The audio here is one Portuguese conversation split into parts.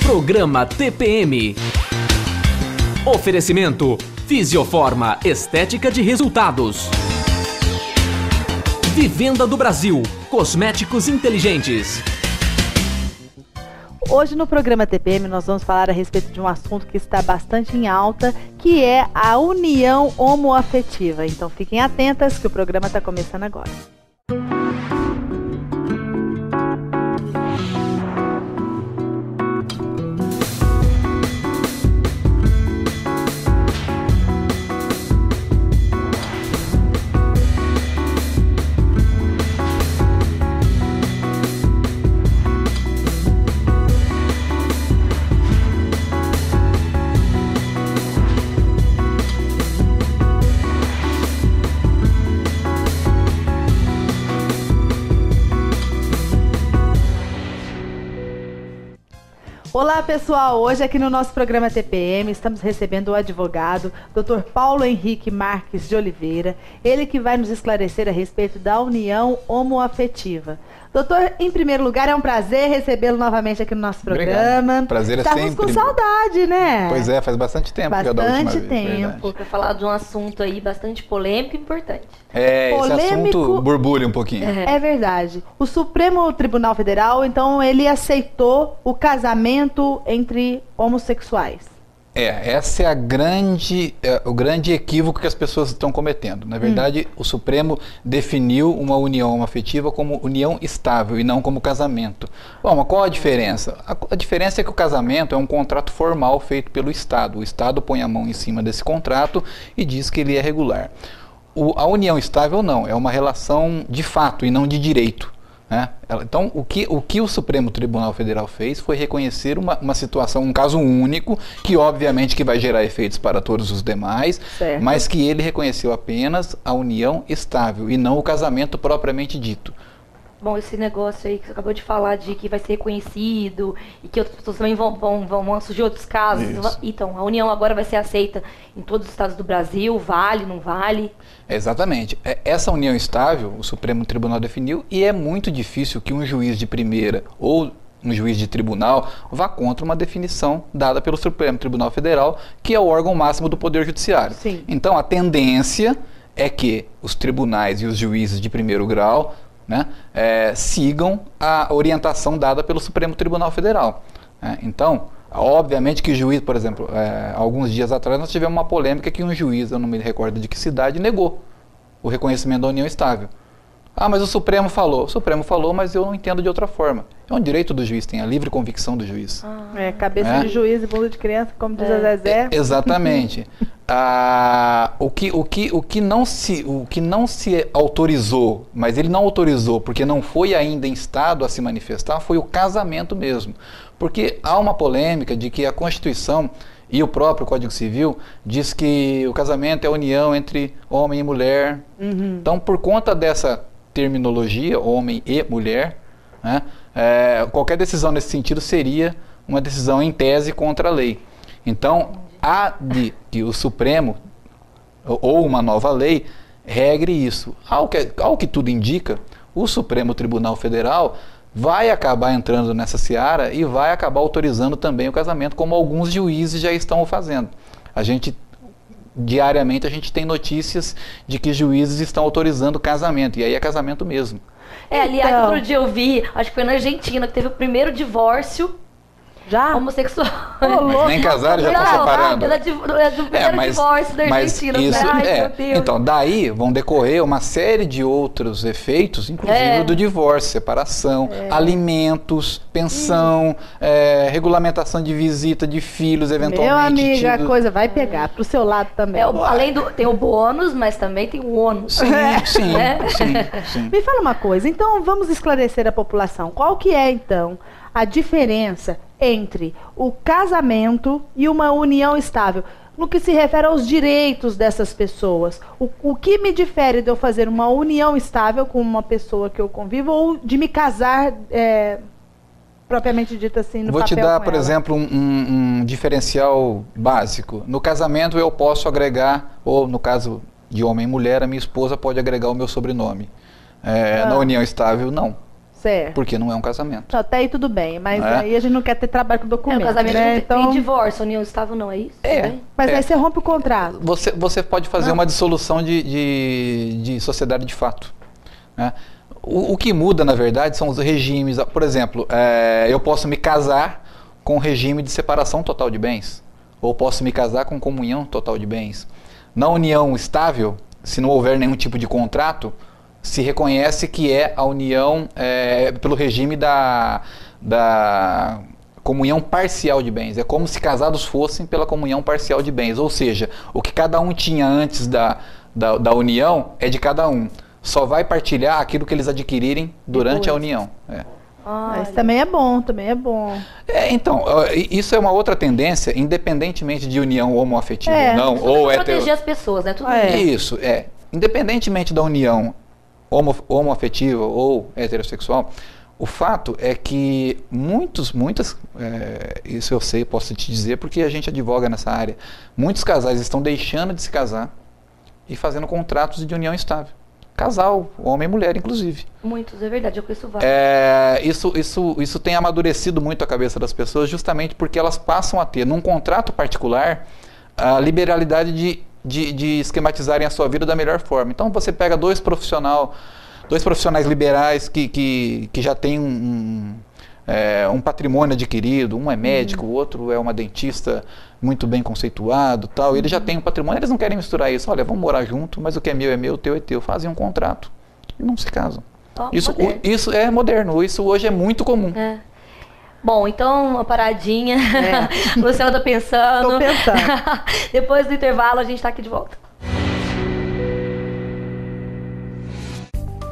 Programa TPM. Oferecimento Fisioforma, estética de resultados. Vivenda do Brasil, cosméticos inteligentes. Hoje no programa TPM nós vamos falar a respeito de um assunto que está bastante em alta, que é a união homoafetiva. Então fiquem atentas que o programa está começando agora. Olá pessoal, hoje aqui no nosso programa TPM estamos recebendo o advogado Dr. Paulo Henrique Marques de Oliveira, ele que vai nos esclarecer a respeito da união homoafetiva. Doutor, em primeiro lugar, é um prazer recebê-lo novamente aqui no nosso programa. Obrigado. Prazer é Estávamos sempre. com saudade, né? Pois é, faz bastante tempo. Bastante tempo. Para falar de um assunto aí bastante polêmico e importante. Polêmico, esse assunto borbulha um pouquinho. É verdade. O Supremo Tribunal Federal, então, ele aceitou o casamento entre homossexuais. Essa é o grande equívoco que as pessoas estão cometendo. Na verdade, o Supremo definiu uma união homoafetiva como união estável e não como casamento. Bom, mas qual a diferença? A diferença é que o casamento é um contrato formal feito pelo Estado. O Estado põe a mão em cima desse contrato e diz que ele é regular. A união estável não, é uma relação de fato e não de direito. Então, o que o Supremo Tribunal Federal fez foi reconhecer uma situação, um caso único, que obviamente que vai gerar efeitos para todos os demais, certo, mas que ele reconheceu apenas a união estável e não o casamento propriamente dito. Bom, esse negócio aí que você acabou de falar de que vai ser reconhecido e que outras pessoas também vão surgir outros casos. Isso. Então, a união agora vai ser aceita em todos os estados do Brasil, vale, não vale? Exatamente. Essa união estável, o Supremo Tribunal definiu, e é muito difícil que um juiz de primeira ou um juiz de tribunal vá contra uma definição dada pelo Supremo Tribunal Federal, que é o órgão máximo do Poder Judiciário. Sim. Então, a tendência é que os tribunais e os juízes de primeiro grau sigam a orientação dada pelo Supremo Tribunal Federal. Então, obviamente que o juiz, por exemplo, alguns dias atrás nós tivemos uma polêmica que um juiz, eu não me recordo de que cidade, negou o reconhecimento da união estável. Mas o Supremo falou. O Supremo falou, mas eu não entendo de outra forma. É um direito do juiz, tem a livre convicção do juiz. Cabeça de juiz e bunda de criança, como diz a Zezé. Exatamente. O que não se autorizou, mas ele não autorizou porque não foi ainda instado a se manifestar, foi o casamento mesmo. Porque há uma polêmica de que a Constituição e o próprio Código Civil diz que o casamento é a união entre homem e mulher. Uhum. Então, por conta dessa terminologia, homem e mulher, qualquer decisão nesse sentido seria uma decisão em tese contra a lei. Então, há de que o Supremo, ou uma nova lei, regre isso. Ao que tudo indica, o Supremo Tribunal Federal vai acabar entrando nessa seara e vai acabar autorizando também o casamento, como alguns juízes já estão fazendo. Diariamente a gente tem notícias de que juízes estão autorizando casamento, e aí é casamento mesmo. Aliás, outro dia eu vi, acho que foi na Argentina, que teve o primeiro divórcio já? Homossexual. Mas nem casaram, já estão separando. É do primeiro divórcio da Argentina. Meu Deus. Então, daí vão decorrer uma série de outros efeitos, inclusive do divórcio, separação, alimentos, pensão, regulamentação de visita de filhos, eventualmente. Meu amigo, a coisa vai pegar pro seu lado também. Tem o bônus, mas também tem o ônus. Sim. Me fala uma coisa, então vamos esclarecer a população. Qual que é, então, a diferença entre o casamento e uma união estável, no que se refere aos direitos dessas pessoas? O que me difere de eu fazer uma união estável com uma pessoa que eu convivo ou de me casar, propriamente dito assim, no papel? Vou te dar, por exemplo, um diferencial básico. No casamento eu posso agregar, ou no caso de homem e mulher, a minha esposa pode agregar o meu sobrenome. Na união estável, não. Certo. Porque não é um casamento. Até aí tudo bem, mas aí a gente não quer ter trabalho com documento. O casamento né? tem divórcio, união estável não é isso? Mas aí você rompe o contrato. Você pode fazer uma dissolução de sociedade de fato. Né? O que muda, na verdade, são os regimes. Por exemplo, eu posso me casar com regime de separação total de bens. Ou posso me casar com comunhão total de bens. Na união estável, se não houver nenhum tipo de contrato, se reconhece que é a união pelo regime da comunhão parcial de bens. É como se casados fossem pela comunhão parcial de bens. Ou seja, o que cada um tinha antes da união é de cada um. Só vai partilhar aquilo que eles adquirirem durante a união. Mas também é bom, também é bom. Então, isso é uma outra tendência, independentemente de união homoafetiva ou não. Ou proteger as pessoas, né? Tudo isso, independentemente da união homoafetiva ou heterossexual, o fato é que isso eu sei, posso te dizer, porque a gente advoga nessa área, muitos casais estão deixando de se casar e fazendo contratos de união estável. Casal, homem e mulher, inclusive. Muitos, é verdade, eu conheço vários. Isso tem amadurecido muito a cabeça das pessoas, justamente porque elas passam a ter, num contrato particular, a liberalidade de esquematizarem a sua vida da melhor forma. Então, você pega dois profissionais liberais que já têm um patrimônio adquirido, um é médico, o outro é uma dentista muito bem conceituado, tal, eles já têm um patrimônio, eles não querem misturar isso. Olha, vamos morar junto, mas o que é meu, o teu é teu. Fazem um contrato e não se casam. Isso é moderno, isso hoje é muito comum. Bom, então, uma paradinha. Luciana tá pensando. Tô pensando. Depois do intervalo, a gente tá aqui de volta.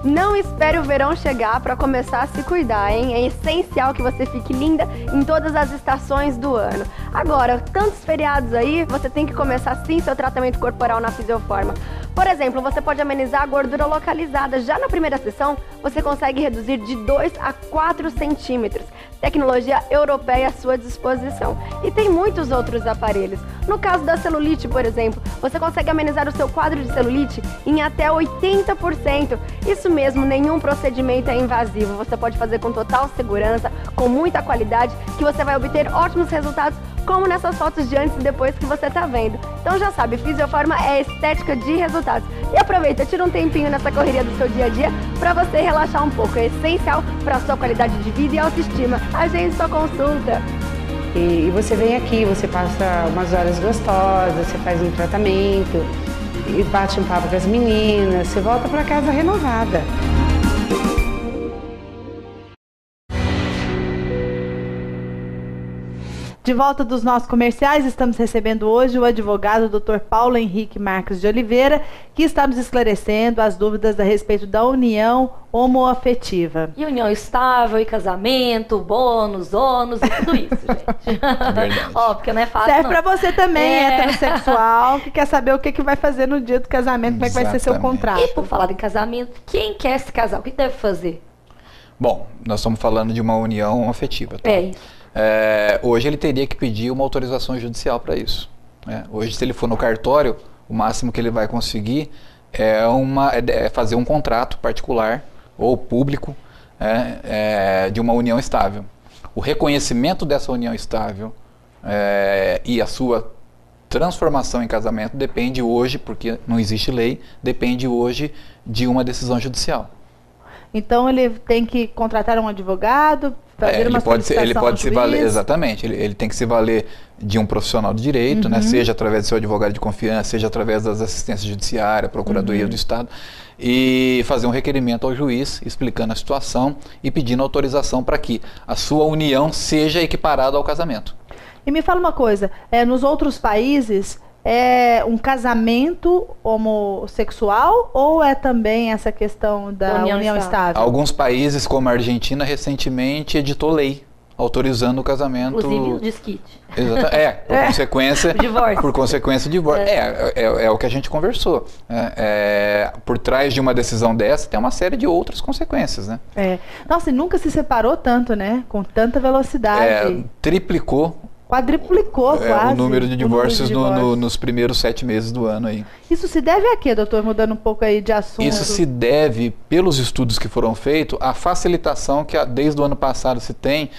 Não espere o verão chegar para começar a se cuidar, hein? É essencial que você fique linda em todas as estações do ano. Agora, tantos feriados aí, você tem que começar sim seu tratamento corporal na Fisioforma. Por exemplo, você pode amenizar a gordura localizada. Já na primeira sessão, você consegue reduzir de 2 a 4 centímetros. Tecnologia europeia à sua disposição. E tem muitos outros aparelhos. No caso da celulite, por exemplo, você consegue amenizar o seu quadro de celulite em até 80%. Isso mesmo, nenhum procedimento é invasivo. Você pode fazer com total segurança, com muita qualidade, que você vai obter ótimos resultados, como nessas fotos de antes e depois que você tá vendo. Então já sabe, Fisioforma é estética de resultados. E aproveita, tira um tempinho nessa correria do seu dia a dia para você relaxar um pouco. É essencial para a sua qualidade de vida e autoestima. Agende sua consulta. E você vem aqui, você passa umas horas gostosas, você faz um tratamento, e bate um papo com as meninas, você volta para casa renovada. De volta dos nossos comerciais, estamos recebendo hoje o advogado Dr. Paulo Henrique Marques de Oliveira, que está nos esclarecendo as dúvidas a respeito da união homoafetiva. E união estável, e casamento, bônus, ônus e tudo isso, gente. Verdade. Ó, porque não é fácil, Serve para você também, heterossexual, que quer saber o que vai fazer no dia do casamento, como é que vai ser seu contrato. E por falar em casamento, quem quer se casar, o que deve fazer? Bom, nós estamos falando de uma união afetiva. Tá? É isso. Hoje ele teria que pedir uma autorização judicial para isso. Hoje, se ele for no cartório, o máximo que ele vai conseguir é fazer um contrato particular ou público de uma união estável. O reconhecimento dessa união estável e a sua transformação em casamento depende hoje, porque não existe lei, depende hoje de uma decisão judicial. Então ele tem que contratar um advogado, fazer uma solicitação ele pode ao se valer, juiz. exatamente, ele tem que se valer de um profissional de direito, né, seja através do seu advogado de confiança, seja através das assistências judiciárias, Procuradoria do Estado, e fazer um requerimento ao juiz explicando a situação e pedindo autorização para que a sua união seja equiparada ao casamento. E me fala uma coisa, nos outros países é um casamento homossexual ou é também essa questão da união estável? Alguns países, como a Argentina, recentemente editou lei autorizando o casamento. Inclusive o desquite. Por consequência, o divórcio. É o que a gente conversou. Por trás de uma decisão dessa tem uma série de outras consequências, né? Nossa, e nunca se separou tanto, né? Com tanta velocidade. Triplicou quadruplicou quase. O número de divórcios nos primeiros 7 meses do ano aí. Isso se deve a quê, doutor? Mudando um pouco aí de assunto. Isso se deve, pelos estudos que foram feitos, à facilitação que desde o ano passado se tem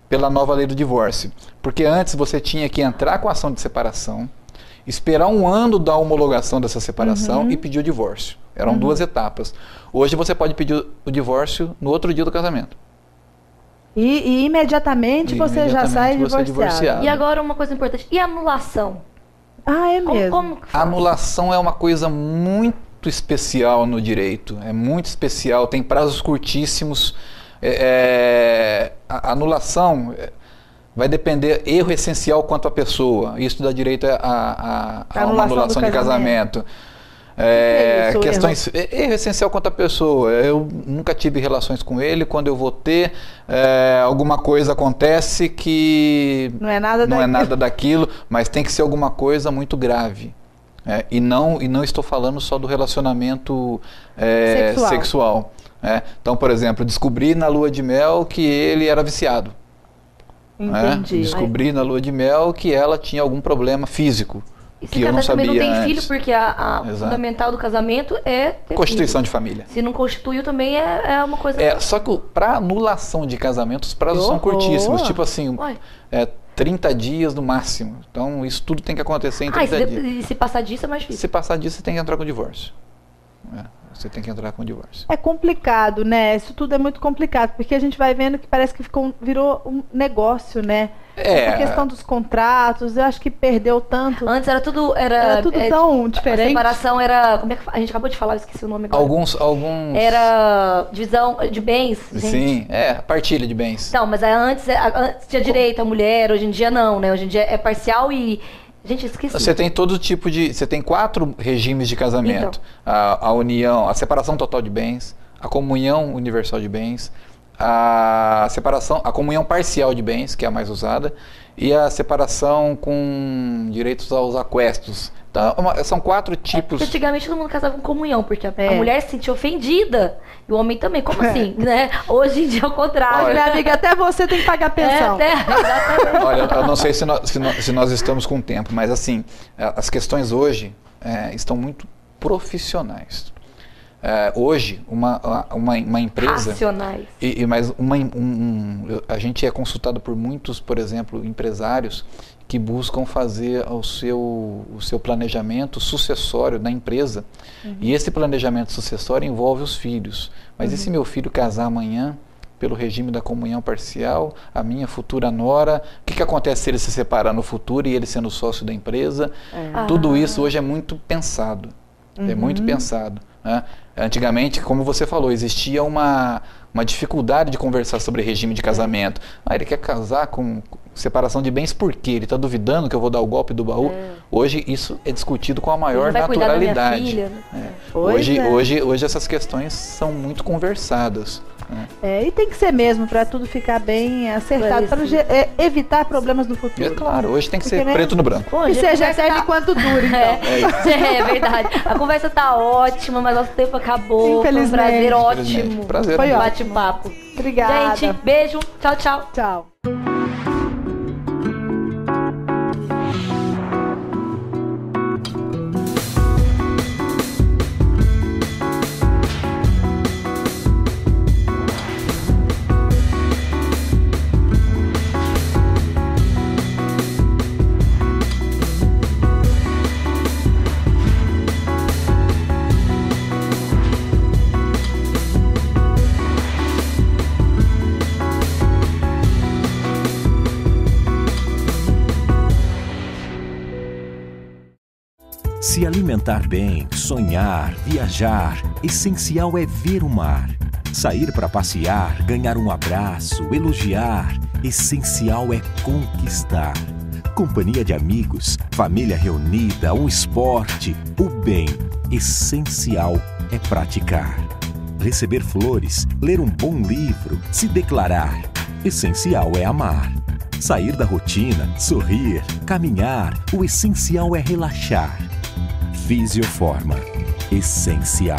pela nova lei do divórcio. Porque antes você tinha que entrar com a ação de separação, esperar 1 ano da homologação dessa separação e pedir o divórcio. Eram 2 etapas. Hoje você pode pedir o divórcio no outro dia do casamento. E imediatamente você já sai divorciado. E agora uma coisa importante, e anulação? É mesmo? Como a anulação é uma coisa muito especial no direito, é muito especial, tem prazos curtíssimos. A anulação vai depender, erro essencial quanto à pessoa, isso dá direito a uma anulação de casamento. Questões, erro essencial quanto à pessoa. Eu nunca tive relações com ele. Quando eu vou ter, alguma coisa acontece que não é nada daquilo, mas tem que ser alguma coisa muito grave. E não estou falando só do relacionamento sexual. Então, por exemplo, descobri na lua de mel que ele era viciado. Entendi. Descobri na lua de mel que ela tinha algum problema físico. E que eu não sabia também não tem antes. filho, porque o fundamental do casamento é ter constituição filho. de família. Se não constituiu também é uma coisa... Só que para anulação de casamento os prazos são curtíssimos, tipo assim, 30 dias no máximo. Então isso tudo tem que acontecer em 30 dias. E se passar disso é mais difícil. Se passar disso, você tem que entrar com o divórcio. Você tem que entrar com o divórcio. É complicado, né? Isso tudo é muito complicado, porque a gente vai vendo que parece que virou um negócio, né? Essa questão dos contratos, eu acho que perdeu tanto. Antes era tudo tão diferente. A separação era... Como é que a gente acabou de falar, eu esqueci o nome agora. Alguns... Era divisão de bens, gente. Sim, partilha de bens. Não, mas antes tinha direito a mulher, hoje em dia não, né? Hoje em dia é parcial e... Gente, esqueci. Você tem todo tipo de... Você tem 4 regimes de casamento. Então. A união, a separação total de bens, a comunhão universal de bens, a comunhão parcial de bens, que é a mais usada, e a separação com direitos aos aquestos. Então, são 4 tipos. Antigamente todo mundo casava com comunhão, porque a mulher se sentia ofendida e o homem também. Como assim? Né? Hoje em dia é o contrário. Minha amiga, até você tem que pagar pensão. Exatamente. Olha, eu não sei se nós estamos com tempo, mas assim, as questões hoje estão muito profissionais. Hoje, uma empresa... Racionais. Mas a gente é consultado por muitos, por exemplo, empresários que buscam fazer o seu planejamento sucessório na empresa. E esse planejamento sucessório envolve os filhos. Mas e se meu filho casar amanhã, pelo regime da comunhão parcial, a minha futura nora, o que acontece se ele se separar no futuro e ele sendo sócio da empresa? Tudo isso hoje é muito pensado. É muito pensado. Né? Antigamente, como você falou, existia uma dificuldade de conversar sobre regime de casamento. Ele quer casar com separação de bens por quê? Ele está duvidando que eu vou dar o golpe do baú? Hoje isso é discutido com a maior naturalidade. Filha, né? Hoje essas questões são muito conversadas. E tem que ser mesmo, para tudo ficar bem acertado, para evitar problemas no futuro. É claro, hoje tem que ser preto no branco. E seja eterno enquanto dure, então. É verdade. A conversa tá ótima, mas nosso tempo acabou. Foi um prazer ótimo. Prazer. Foi bate-papo. Obrigada. Gente, beijo. Tchau, tchau. Tchau. Se alimentar bem, sonhar, viajar, essencial é ver o mar. Sair para passear, ganhar um abraço, elogiar, essencial é conquistar. Companhia de amigos, família reunida, um esporte, o bem, essencial é praticar. Receber flores, ler um bom livro, se declarar, essencial é amar. Sair da rotina, sorrir, caminhar, o essencial é relaxar. Fisioforma, essencial.